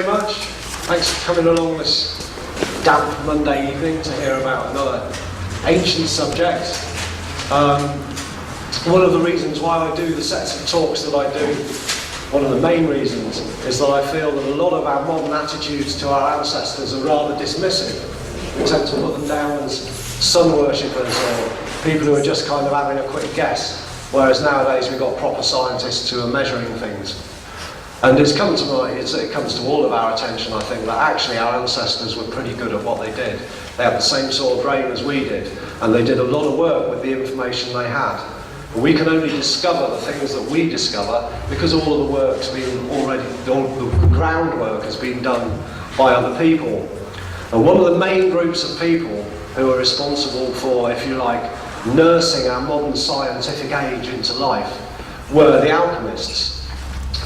very much. Thanks for coming along this damp Monday evening to hear about another ancient subject. One of the reasons why I do the sets of talks that I do, one of the main reasons, is that I feel that a lot of our modern attitudes to our ancestors are rather dismissive. We tend to put them down as sun worshippers or people who are just kind of having a quick guess, whereas nowadays we've got proper scientists who are measuring things. And it comes to all of our attention, I think, that actually our ancestors were pretty good at what they did. They had the same sort of brain as we did, and they did a lot of work with the information they had. But we can only discover the things that we discover because all of the work's been already, all the groundwork has been done by other people. And one of the main groups of people who are responsible for, if you like, nursing our modern scientific age into life were the alchemists,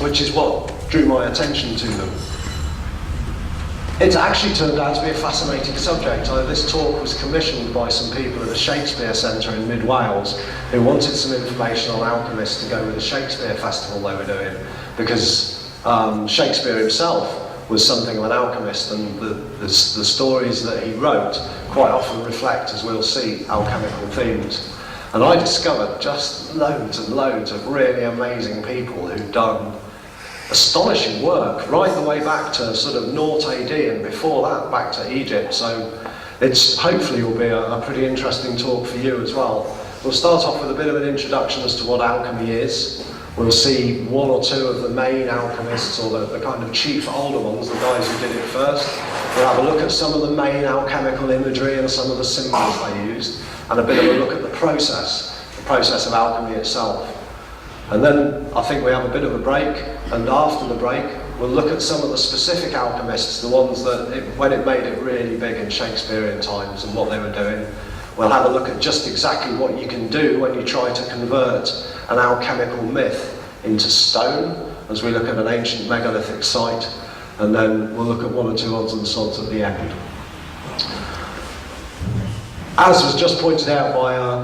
which is what drew my attention to them. It's actually turned out to be a fascinating subject. This talk was commissioned by some people at the Shakespeare Centre in mid-Wales who wanted some information on alchemists to go with the Shakespeare Festival they were doing, because Shakespeare himself was something of an alchemist, and the stories that he wrote quite often reflect, as we'll see, alchemical themes. And I discovered just loads and loads of really amazing people who'd done astonishing work, right the way back to sort of 0 AD, and before that back to Egypt. So it's hopefully will be a pretty interesting talk for you as well. We'll start off with a bit of an introduction as to what alchemy is. We'll see one or two of the main alchemists, or the kind of chief older ones, the guys who did it first. We'll have a look at some of the main alchemical imagery and some of the symbols they used, and a bit of a look at the process of alchemy itself. And then I think we have a bit of a break, and after the break we'll look at some of the specific alchemists, the ones that, when it made it really big in Shakespearean times and what they were doing. We'll have a look at just exactly what you can do when you try to convert an alchemical myth into stone, as we look at an ancient megalithic site, and then we'll look at one or two odds and sods at the end. As was just pointed out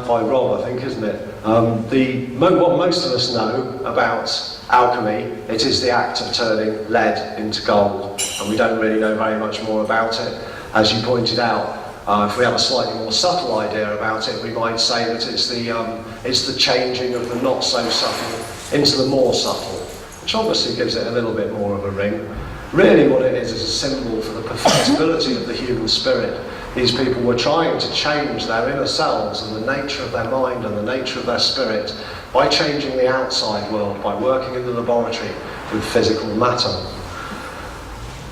by Rob, I think, isn't it? What most of us know about alchemy, it is the act of turning lead into gold, and we don't really know very much more about it. As you pointed out, if we have a slightly more subtle idea about it, we might say that it's the changing of the not so subtle into the more subtle, which obviously gives it a little bit more of a ring. Really what it is a symbol for the perfectibility of the human spirit. These people were trying to change their inner selves and the nature of their mind and the nature of their spirit by changing the outside world, by working in the laboratory with physical matter.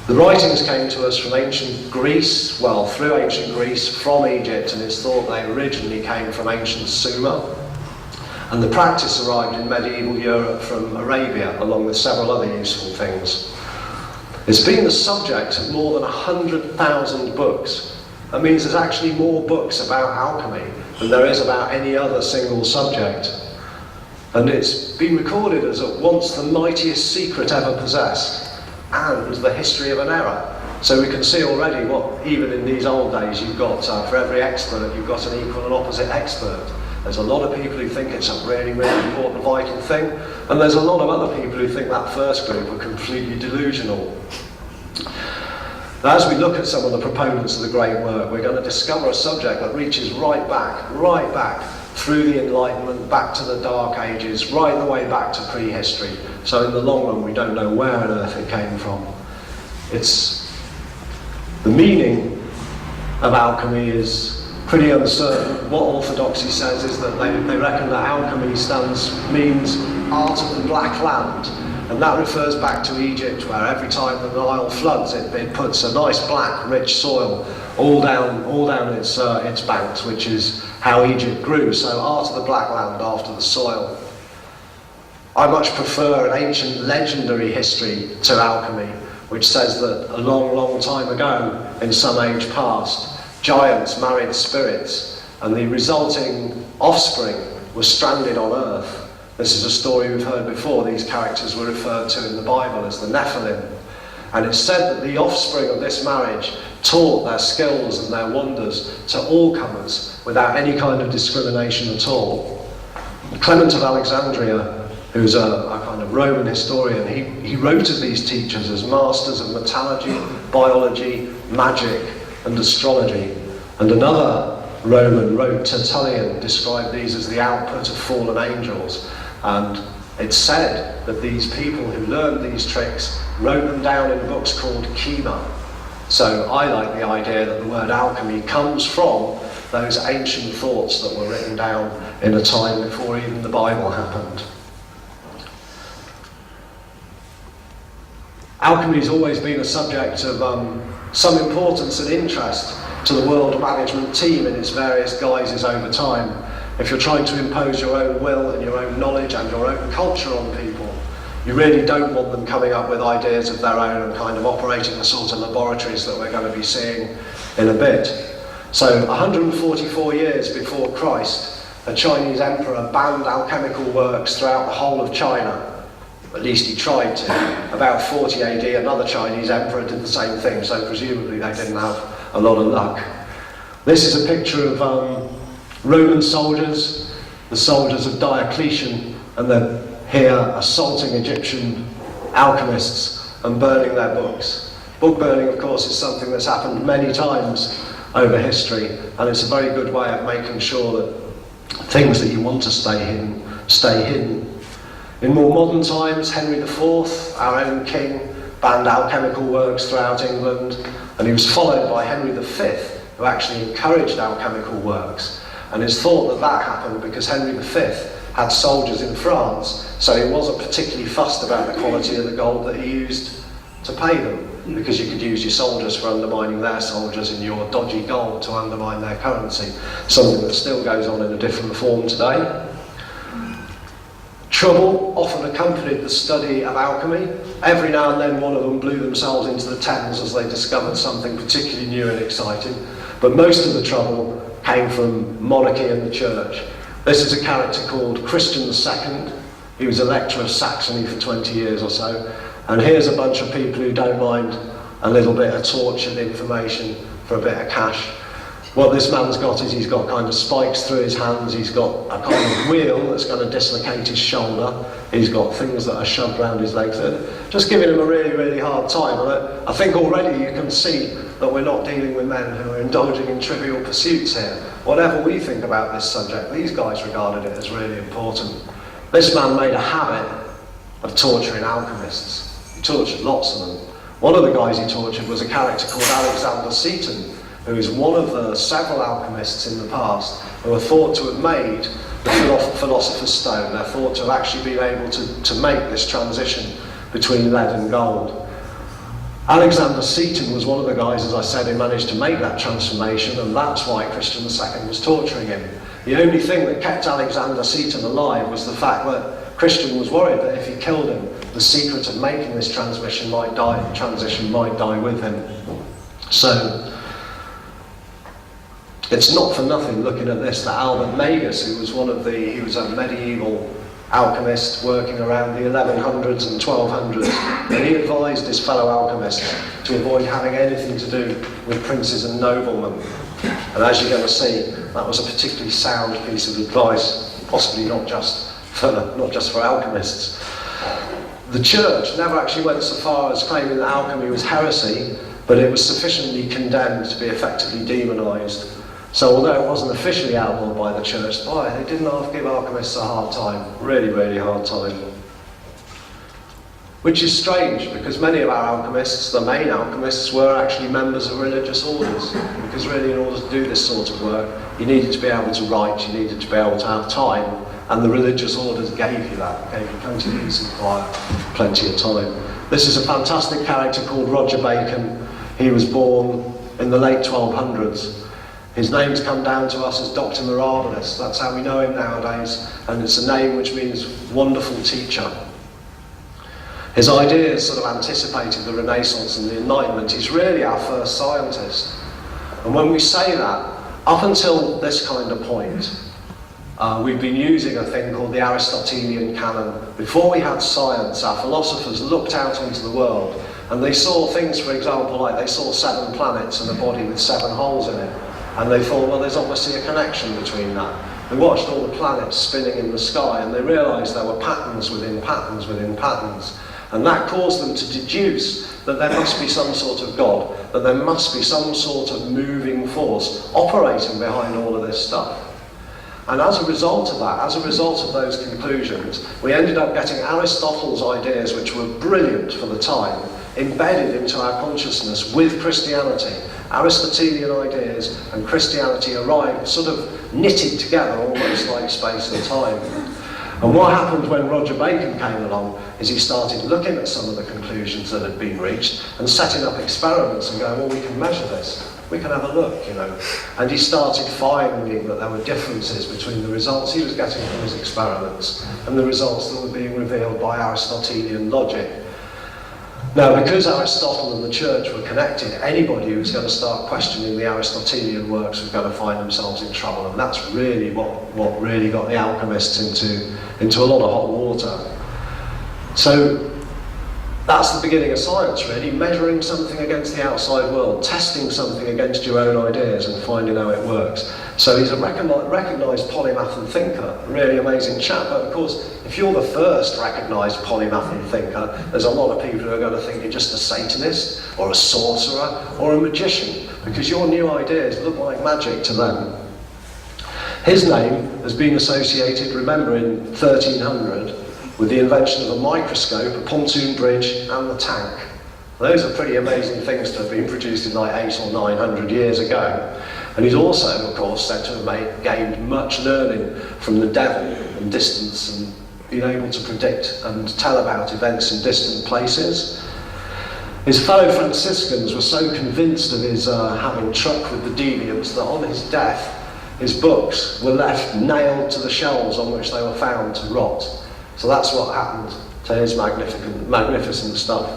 The writings came to us from ancient Greece, well, through ancient Greece, from Egypt, and it's thought they originally came from ancient Sumer. And the practice arrived in medieval Europe from Arabia, along with several other useful things. It's been the subject of more than 100,000 books. That means there's actually more books about alchemy than there is about any other single subject. And it's been recorded as at once the mightiest secret ever possessed, and the history of an error. So we can see already what, even in these old days, you've got, for every expert, you've got an equal and opposite expert. There's a lot of people who think it's a really, really important, vital thing, and there's a lot of other people who think that first group are completely delusional. Now, as we look at some of the proponents of the great work, we're going to discover a subject that reaches right back through the Enlightenment, back to the Dark Ages, right the way back to prehistory. So in the long run, we don't know where on earth it came from. The meaning of alchemy is pretty uncertain. What orthodoxy says is that they reckon that alchemy means art of the black land. And that refers back to Egypt, where every time the Nile floods, it puts a nice black, rich soil all down its banks, which is how Egypt grew. So art of the black land after the soil. I much prefer an ancient legendary history to alchemy, which says that a long, long time ago, in some age past, giants married spirits, and the resulting offspring was stranded on Earth. This is a story we've heard before. These characters were referred to in the Bible as the Nephilim. And it's said that the offspring of this marriage taught their skills and their wonders to all comers without any kind of discrimination at all. Clement of Alexandria who's a kind of Roman historian. He wrote of these teachers as masters of metallurgy, biology, magic, and astrology. And another Roman wrote, Tertullian, described these as the output of fallen angels. And it's said that these people who learned these tricks wrote them down in books called Chema. So I like the idea that the word alchemy comes from those ancient thoughts that were written down in a time before even the Bible happened. Alchemy has always been a subject of some importance and interest to the world management team in its various guises over time. If you're trying to impose your own will and your own knowledge and your own culture on people, you really don't want them coming up with ideas of their own and kind of operating the sort of laboratories that we're going to be seeing in a bit. So 144 years before Christ, a Chinese emperor banned alchemical works throughout the whole of China. At least he tried to. About 40 AD, another Chinese emperor did the same thing, so presumably they didn't have a lot of luck. This is a picture of Roman soldiers, the soldiers of Diocletian, and they're here assaulting Egyptian alchemists and burning their books. Book burning, of course, is something that's happened many times over history, and it's a very good way of making sure that things that you want to stay hidden. In more modern times, Henry IV, our own king, banned alchemical works throughout England, and he was followed by Henry V, who actually encouraged alchemical works. And it's thought that that happened because Henry V had soldiers in France, so he wasn't particularly fussed about the quality of the gold that he used to pay them, because you could use your soldiers for undermining their soldiers and your dodgy gold to undermine their currency, something that still goes on in a different form today. Trouble often accompanied the study of alchemy. Every now and then one of them blew themselves into the Thames as they discovered something particularly new and exciting. But most of the trouble came from monarchy and the church. This is a character called Christian II. He was Elector of Saxony for 20 years or so. And here's a bunch of people who don't mind a little bit of tortured information for a bit of cash. What this man's got is he's got kind of spikes through his hands, he's got a kind of wheel that's going to dislocate his shoulder, he's got things that are shoved around his legs, just giving him a really, really hard time. And I think already you can see that we're not dealing with men who are indulging in trivial pursuits here. Whatever we think about this subject, these guys regarded it as really important. This man made a habit of torturing alchemists. He tortured lots of them. One of the guys he tortured was a character called Alexander Seton, who is one of the several alchemists in the past who are thought to have made the philosopher's stone. They're thought to have actually been able to make this transition between lead and gold. Alexander Seton was one of the guys, as I said, who managed to make that transformation, and that's why Christian II was torturing him. The only thing that kept Alexander Seton alive was the fact that Christian was worried that if he killed him, the secret of making this transition might die with him. So it's not for nothing, looking at this, that Albert Magus, he was a medieval alchemist working around the 1100s and 1200s, and he advised his fellow alchemists to avoid having anything to do with princes and noblemen. And as you're going to see, that was a particularly sound piece of advice, possibly not just for alchemists. The church never actually went so far as claiming that alchemy was heresy, but it was sufficiently condemned to be effectively demonised. So although it wasn't officially outlawed by the church, they didn't give alchemists a hard time, really, really hard time. Which is strange, because many of our alchemists, the main alchemists, were actually members of religious orders, because really in order to do this sort of work, you needed to be able to write, you needed to be able to have time, and the religious orders gave you that, gave you plenty of peace and quiet, plenty of time. This is a fantastic character called Roger Bacon. He was born in the late 1200s. His name's come down to us as Dr. Mirabilis. That's how we know him nowadays, and it's a name which means wonderful teacher. His ideas sort of anticipated the Renaissance and the Enlightenment. He's really our first scientist. And when we say that, up until this kind of point, we've been using a thing called the Aristotelian canon. Before we had science, our philosophers looked out into the world and they saw things, for example, like they saw 7 planets and a body with 7 holes in it. And they thought, well, there's obviously a connection between that. They watched all the planets spinning in the sky, and they realised there were patterns within patterns within patterns. And that caused them to deduce that there must be some sort of God, that there must be some sort of moving force operating behind all of this stuff. And as a result of that, as a result of those conclusions, we ended up getting Aristotle's ideas, which were brilliant for the time, embedded into our consciousness with Christianity. Aristotelian ideas and Christianity arrived sort of knitted together, almost like space and time. And what happened when Roger Bacon came along is he started looking at some of the conclusions that had been reached and setting up experiments and going, well, we can measure this, we can have a look, you know. And he started finding that there were differences between the results he was getting from his experiments and the results that were being revealed by Aristotelian logic. Now, because Aristotle and the church were connected, anybody who was going to start questioning the Aristotelian works was going to find themselves in trouble, and that's really what really got the alchemists into a lot of hot water. So that's the beginning of science, really, measuring something against the outside world, testing something against your own ideas and finding how it works. So he's a recognised polymath and thinker, a really amazing chap. But of course, if you're the first recognised polymath and thinker, there's a lot of people who are going to think you're just a Satanist or a sorcerer or a magician, because your new ideas look like magic to them. His name has been associated, remember, in 1300 with the invention of a microscope, a pontoon bridge and the tank. Those are pretty amazing things to have been produced in like 800 or 900 years ago. And he's also, of course, said to have gained much learning from the devil and distance and been able to predict and tell about events in distant places. His fellow Franciscans were so convinced of his having truck with the deviants that on his death, his books were left nailed to the shelves on which they were found to rot. So that's what happened to his magnificent stuff.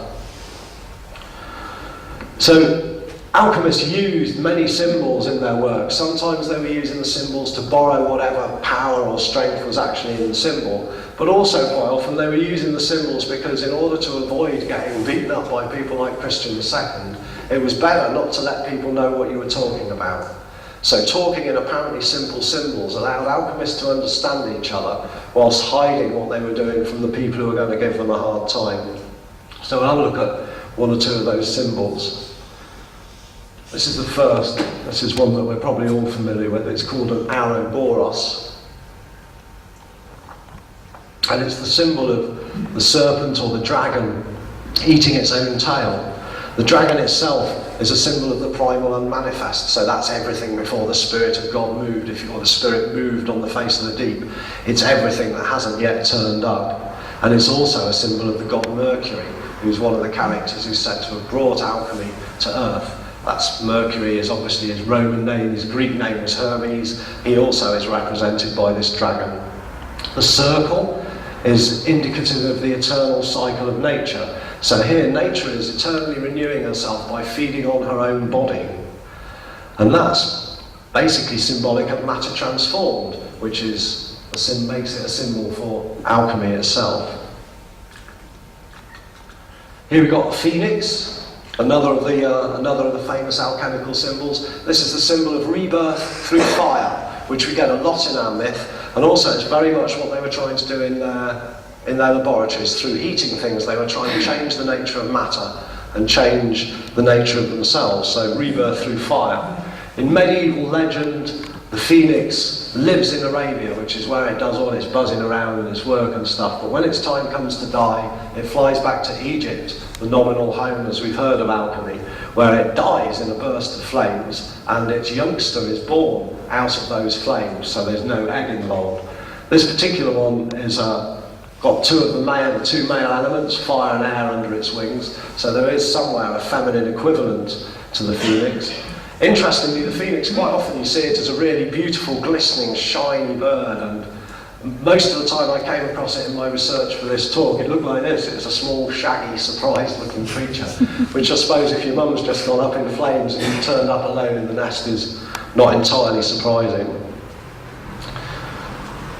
So alchemists used many symbols in their work. Sometimes they were using the symbols to borrow whatever power or strength was actually in the symbol, but also quite often they were using the symbols because in order to avoid getting beaten up by people like Christian II, it was better not to let people know what you were talking about. So talking in apparently simple symbols allowed alchemists to understand each other whilst hiding what they were doing from the people who were going to give them a hard time. So we'll have a look at one or two of those symbols. This is the first. This is one that we're probably all familiar with. It's called an Ouroboros. And it's the symbol of the serpent or the dragon eating its own tail. The dragon itself is a symbol of the primal unmanifest, so that's everything before the Spirit of God moved, or the Spirit moved on the face of the deep. It's everything that hasn't yet turned up. And it's also a symbol of the god Mercury, who's one of the characters who's said to have brought alchemy to Earth. That's Mercury is obviously his Roman name, his Greek name is Hermes. He also is represented by this dragon. The circle is indicative of the eternal cycle of nature. So here, nature is eternally renewing herself by feeding on her own body. And that's basically symbolic of matter transformed, which is makes it a symbol for alchemy itself. Here we've got the phoenix, another of the famous alchemical symbols. This is the symbol of rebirth through fire, which we get a lot in our myth, and also it's very much what they were trying to do in their laboratories. Through heating things, they were trying to change the nature of matter and change the nature of themselves, so rebirth through fire. In medieval legend, the phoenix lives in Arabia, which is where it does all its buzzing around and its work and stuff, but when its time comes to die, it flies back to Egypt, the nominal home, as we've heard, of alchemy, where it dies in a burst of flames, and its youngster is born out of those flames, so there's no egg involved. This particular one is got the two male elements, fire and air, under its wings, so there is somewhere a feminine equivalent to the phoenix. Interestingly, the phoenix, quite often you see it as a really beautiful, glistening, shiny bird, and most of the time I came across it in my research for this talk, it looked like this. It was a small, shaggy, surprised-looking creature, which I suppose if your mum's just gone up in flames and you turned up alone in the nest is not entirely surprising.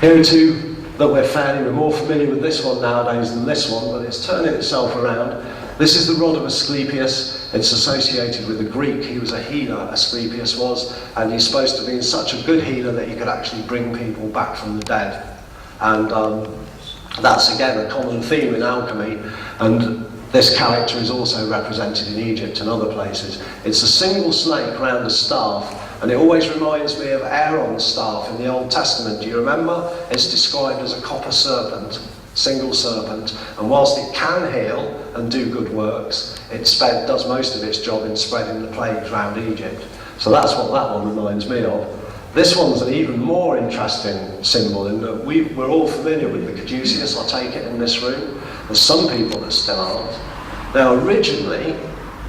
Here are two that we're more familiar with this one nowadays than this one, but it's turning itself around. This is the rod of Asclepius. It's associated with the Greek. He was a healer, Asclepius was, and he's supposed to be such a good healer that he could actually bring people back from the dead. And that's again a common theme in alchemy, and this character is also represented in Egypt and other places. It's a single snake round a staff, and it always reminds me of Aaron's staff in the Old Testament. Do you remember? It's described as a copper serpent, single serpent, and whilst it can heal and do good works, it does most of its job in spreading the plagues around Egypt. So that's what that one reminds me of. This one's an even more interesting symbol in that we're all familiar with the caduceus, I take it, in this room. There's some people that still aren't. Now originally,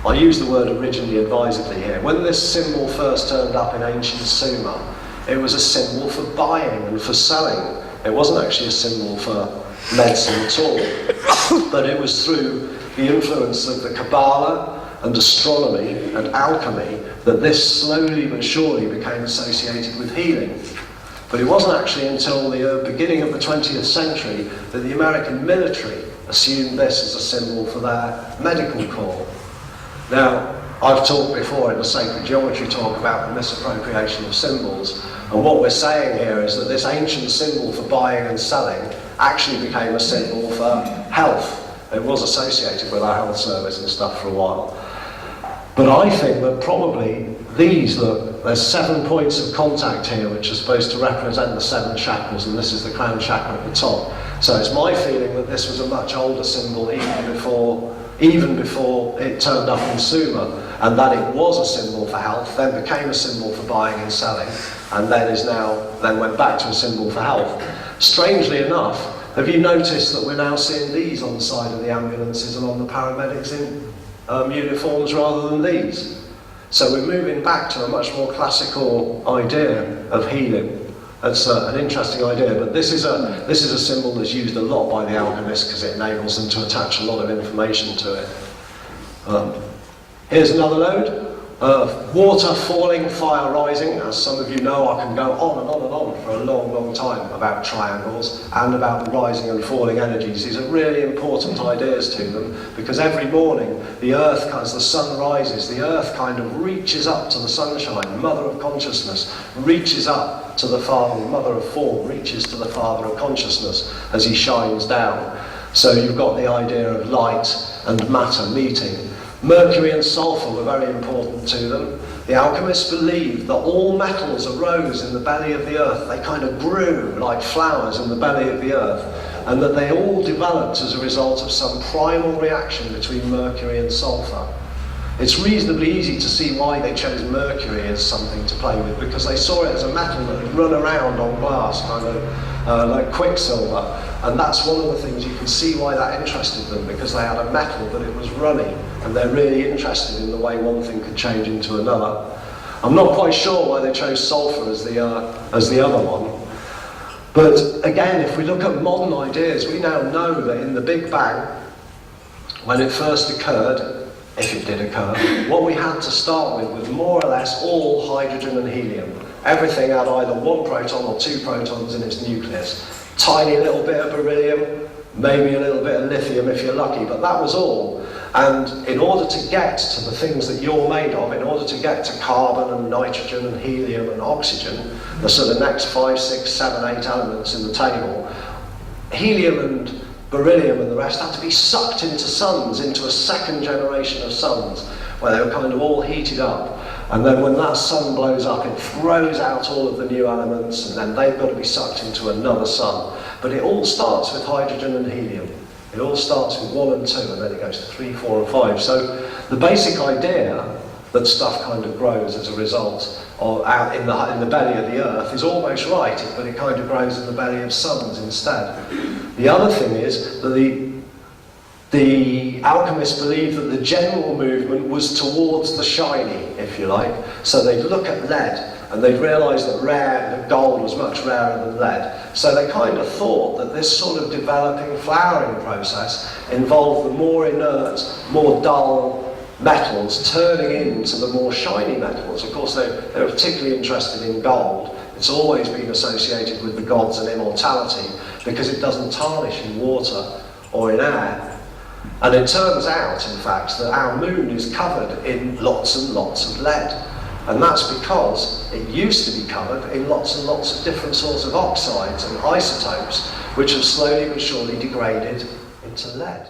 I use the word originally advisedly here, when this symbol first turned up in ancient Sumer, it was a symbol for buying and for selling. It wasn't actually a symbol for medicine at all, but it was through the influence of the Kabbalah and astronomy and alchemy that this slowly but surely became associated with healing. But it wasn't actually until the beginning of the 20th century that the American military assumed this as a symbol for their medical corps. Now, I've talked before in the sacred geometry talk about the misappropriation of symbols, and what we're saying here is that this ancient symbol for buying and selling actually became a symbol for health. It was associated with our health service and stuff for a while. But I think that probably these, look, there's 7 points of contact here which are supposed to represent the 7 chakras, and this is the crown chakra at the top. So it's my feeling that this was a much older symbol even before it turned up in Sumer, and that it was a symbol for health, then became a symbol for buying and selling, and then went back to a symbol for health. Strangely enough, have you noticed that we're now seeing these on the side of the ambulances and on the paramedics in uniforms rather than these? So we're moving back to a much more classical idea of healing. That's an interesting idea, but this is a symbol that's used a lot by the alchemists because it enables them to attach a lot of information to it. Here's another load. Water falling, fire rising. As some of you know, I can go on and on and on for a long, long time about triangles and about the rising and falling energies. These are really important ideas to them because every morning the earth, as the sun rises, the earth kind of reaches up to the sunshine. Mother of consciousness reaches up to the Father, mother of form reaches to the Father of consciousness as he shines down. So you've got the idea of light and matter meeting. Mercury and sulfur were very important to them. The alchemists believed that all metals arose in the belly of the earth. They kind of grew like flowers in the belly of the earth, and that they all developed as a result of some primal reaction between mercury and sulfur. It's reasonably easy to see why they chose mercury as something to play with, because they saw it as a metal that would run around on glass, kind of like quicksilver. And that's one of the things you can see why that interested them, because they had a metal that it was running, and they're really interested in the way one thing could change into another. I'm not quite sure why they chose sulfur as the other one. But again, if we look at modern ideas, we now know that in the Big Bang, when it first occurred, if it did occur, what we had to start with was more or less all hydrogen and helium. Everything had either 1 proton or 2 protons in its nucleus. Tiny little bit of beryllium, maybe a little bit of lithium if you're lucky, but that was all. And in order to get to the things that you're made of, in order to get to carbon and nitrogen and helium and oxygen, the sort of next 5, 6, 7, 8 elements in the table, helium and beryllium and the rest had to be sucked into suns, into a second generation of suns, where they were kind of all heated up. And then when that sun blows up, it throws out all of the new elements, and then they've got to be sucked into another sun. But it all starts with hydrogen and helium. It all starts with 1 and 2, and then it goes to 3, 4, and 5. So the basic idea that stuff kind of grows as a result or out in the belly of the earth is almost right, but it kind of grows in the belly of suns instead. The other thing is that the alchemists believed that the general movement was towards the shiny, if you like. So they'd look at lead and they'd realise that gold was much rarer than lead. So they kind of thought that this sort of developing flowering process involved the more inert, more dull metals turning into the more shiny metals. Of course, they were particularly interested in gold. It's always been associated with the gods and immortality because it doesn't tarnish in water or in air. And it turns out, in fact, that our moon is covered in lots and lots of lead. And that's because it used to be covered in lots and lots of different sorts of oxides and isotopes, which have slowly but surely degraded into lead.